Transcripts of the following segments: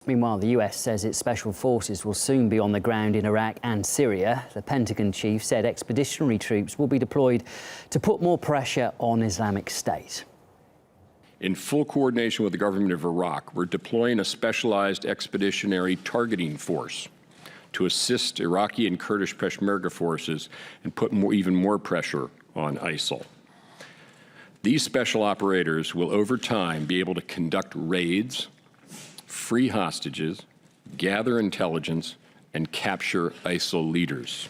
Meanwhile, the US says its special forces will soon be on the ground in Iraq and Syria. The Pentagon chief said expeditionary troops will be deployed to put more pressure on Islamic State. In full coordination with the government of Iraq, we're deploying a specialized expeditionary targeting force to assist Iraqi and Kurdish Peshmerga forces and put even more pressure on ISIL. These special operators will, over time, be able to conduct raids, free hostages, gather intelligence, and capture ISIL leaders.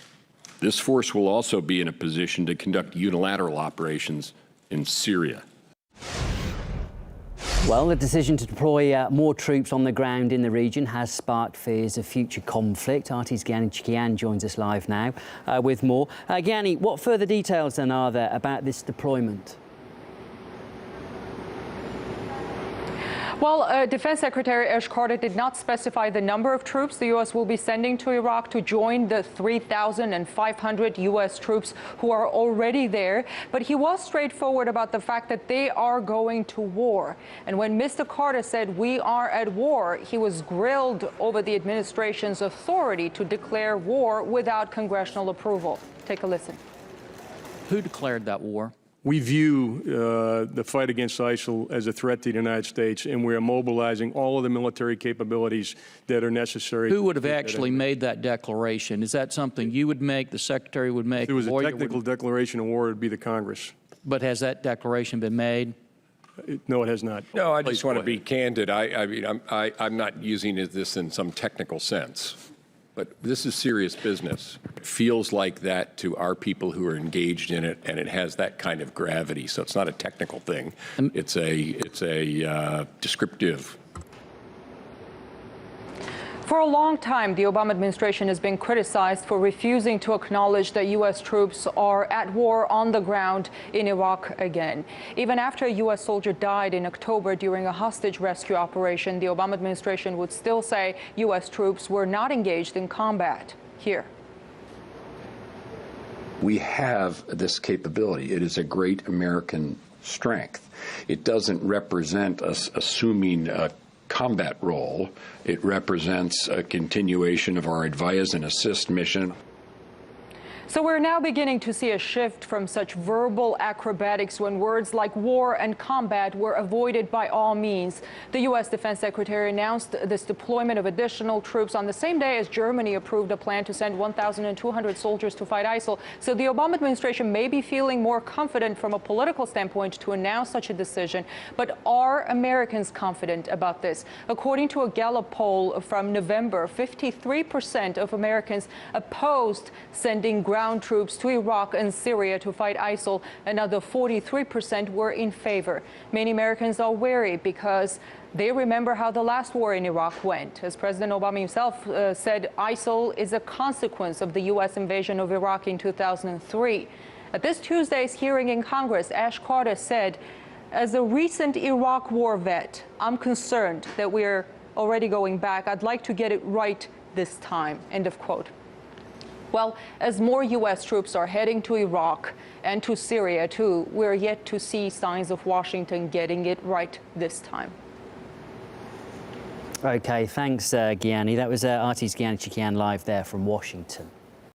This force will also be in a position to conduct unilateral operations in Syria. Well, the decision to deploy more troops on the ground in the region has sparked fears of future conflict. RT's Gianni Chikian joins us live now with more. Gianni, what further details then are there about this deployment? Well, Defense Secretary Ash Carter did not specify the number of troops the U.S. will be sending to Iraq to join the 3,500 U.S. troops who are already there. But he was straightforward about the fact that they are going to war. And when Mr. Carter said we are at war, he was grilled over the administration's authority to declare war without congressional approval. Take a listen. Who declared that war? We view the fight against ISIL as a threat to the United States, and we are mobilizing all of the military capabilities that are necessary. Who would have actually made that declaration? Is that something you would make, the Secretary would make? If it was a technical declaration of war, it would be the Congress. But has that declaration been made? No, it has not. No, I just want to be candid. I mean, I'm not using this in some technical sense. But this is serious business. It feels like that to our people who are engaged in it, and it has that kind of gravity. So it's not a technical thing. It's a descriptive. For a long time, the Obama administration has been criticized for refusing to acknowledge that U.S. troops are at war on the ground in Iraq again. Even after a U.S. soldier died in October during a hostage rescue operation, the Obama administration would still say U.S. troops were not engaged in combat. Here. We have this capability. It is a great American strength. It doesn't represent us assuming a combat role. It represents a continuation of our advise and assist mission. So we're now beginning to see a shift from such verbal acrobatics when words like war and combat were avoided by all means. The U.S. Defense Secretary announced this deployment of additional troops on the same day as Germany approved a plan to send 1,200 soldiers to fight ISIL. So the Obama administration may be feeling more confident from a political standpoint to announce such a decision. But are Americans confident about this? According to a Gallup poll from November, 53% of Americans opposed sending ground troops to Iraq and Syria to fight ISIL. Another 43% were in favor. Many Americans are wary because they remember how the last war in Iraq went. As President Obama himself said, ISIL is a consequence of the U.S. invasion of Iraq in 2003. At this Tuesday's hearing in Congress, Ash Carter said, as a recent Iraq war vet, I'm concerned that we're already going back. I'd like to get it right this time. End of quote. Well, as more U.S. troops are heading to Iraq and to Syria, too, we're yet to see signs of Washington getting it right this time. OK, thanks, Gianni. That was RT's Gianni Chikian live there from Washington.